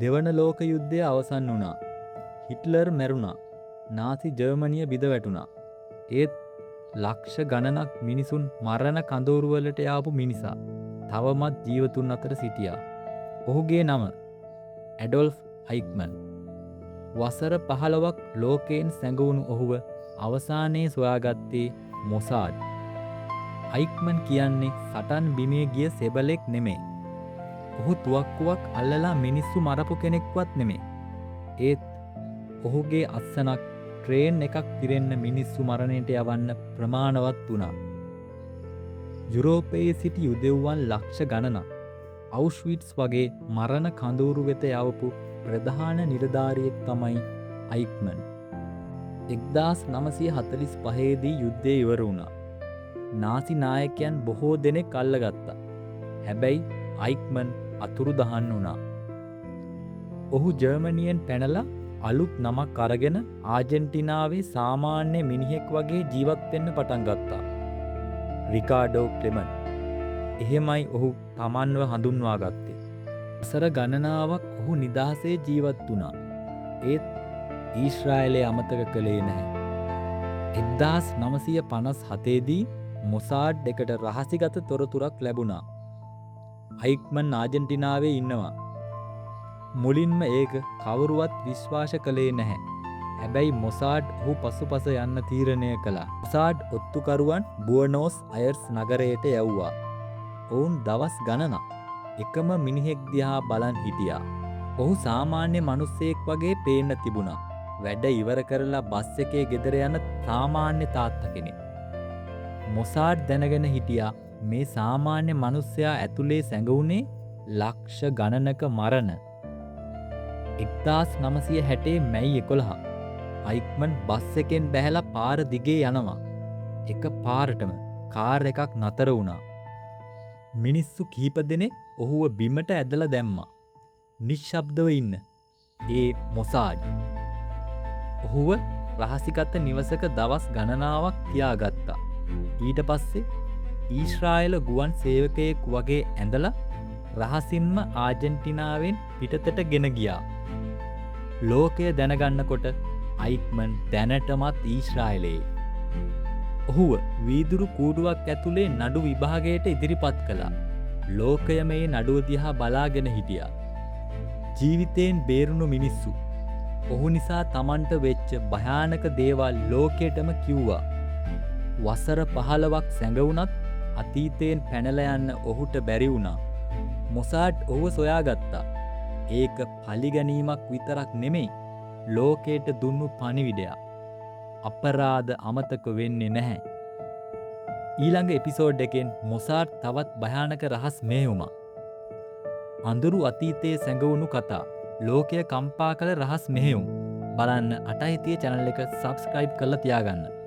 දෙවන ලෝක යුද්ධය අවසන් වුණා. හිට්ලර් මැරුණා. නාසි ජර්මනිය බිඳ වැටුණා. ඒත් ලක්ෂ ගණනක් මිනිසුන් මරණ කඳවුරුවලට යාපු මිනිසා තවමත් ජීවතුන් අතර සිටියා. ඔහුගේ නම ඇඩොල්ෆ් අයික්මන්. වසර 15ක් ලෝකයෙන් සැඟවුණු ඔහුව අවසානයේ සොයාගත්තේ මොසාඩ්. අයික්මන් කියන්නේ සටන් බිමේ ගිය සෙබලෙක් නෙමෙයි. ඔහු තුවක්කුවක් අල්ලලා මිනිස්සු මරපු කෙනෙක්වත් නෙමෙයි. ඒත් ඔහුගේ අත්සනක් ට්‍රේන් එකක් පිරෙන්න මිනිස්සු මරණයට යවන්න ප්‍රමාණවත් වුණා. යුරෝපයේ සිටි යුදෙව්වන් ලක්ෂ ගණනක් අවුෂ්විට්ස් වගේ මරණ කඳවුරු වෙත යවපු ප්‍රධාන නිලධාරියෙක් තමයි අයික්මන්. 1945 දී යුද්ධය ඉවර වුණා. නාසි නායකයන් බොහෝ දෙනෙක් අල්ලගත්තා. හැබැයි අයික්මන් අතුරුදහන් වුණා. ඔහු ජර්මනියෙන් පැනලා අලුත් නමක් අරගෙන ආජෙන්ටිනාවේ සාමාන්‍ය මිනිහෙක් වගේ ජීවත් වෙන්න පටන් ගත්තා. රිකාඩෝ ක්ලෙමන්. එහෙමයි ඔහු තමන්ව හඳුන්වා ගත්තේ. වසර ගණනාවක් ඔහු නිදහසේ ජීවත් වුණා. ඒත් ඊශ්‍රායලය අමතක කළේ නැහැ. 1957 දී මොසාඩ් එකට රහසිගත තොරතුරක් ලැබුණා. අයික්මන් ආජෙන්ටිනාවේ ඉන්නවා. මුලින්ම ඒක කවුරුවත් විශ්වාස කළේ නැහැ. හැබැයි මොසාඩ් ඔහු පසුපස යන්න තීරණය කළා. මොසාඩ් ඔත්තුකරුවන් බුවනෝස් අයර්ස් නගරයට යවුවා. ඔවුන් දවස් ගණනක් එකම මිනිහෙක් දිහා බලන් හිටියා. ඔහු සාමාන්‍ය මිනිස්සෙක් වගේ පේන්න තිබුණා. වැඩ ඉවර කරලා බස් එකේ ගෙදර යන සාමාන්‍ය තාත්තා කෙනෙක්. මොසාඩ් දැනගෙන හිටියා මේ සාමාන්‍ය මිනිස්සයා ඇතුලේ සැඟවුනේ ලක්ෂ ගණනක මරණ. 1960 මැයි 11 අයික්මන් බස් එකෙන් බැහැලා පාර දිගේ යනවා. එක පාරටම කාර් එකක් නතර වුණා. මිනිස්සු කීප දෙනෙක් ඔහුව බිමට ඇදලා දැම්මා. නිශ්ශබ්දව ඉන්න ඒ මොසාඩ් ඔහුව රහසිගත නිවසක දවස් ගණනාවක් තියාගත්තා. ඊට පස්සේ ඊශ්‍රායල ගුවන් සේවකයෙක් වගේ ඇඳලා රහසින්ම ආජෙන්ටිනාවෙන් පිටතට ගෙන ගියා. ලෝකය දැනගන්නකොට අයික්මන් දැනටමත් ඊශ්‍රායලයේ. ඔහුව වීදුරු කූඩුවක් ඇතුලේ නඩු විභාගයට ඉදිරිපත් කළා. ලෝකය මේ නඩුව දිහා බලාගෙන හිටියා. ජීවිතයෙන් බේරුණු මිනිස්සු ඔහු නිසා තමන්ට වෙච්ච භයානක දේවල් ලෝකයටම කිව්වා. වසර 15ක් සැඟවුණත් අතීතයෙන් පැනලා යන්න ඔහුට බැරි වුණා. මොසාඩ් ඔහුව සොයාගත්තා. ඒක පලිගැනීමක් විතරක් නෙමෙයි ලෝකයට දුන්නු පණිවිඩයක්. අපරාධ අමතක වෙන්නේ නැහැ. ඊළඟ එපිසෝඩ් එකෙන් මොසාඩ් තවත් භයානක රහස් මෙහෙයුමක්. අඳුරු අතීතයේ සැඟවුණු කතා. ලෝකය කම්පා කළ රහස් මෙහෙයුම්. බලන්න අටහිතිය channel එක subscribe කරලා තියාගන්න.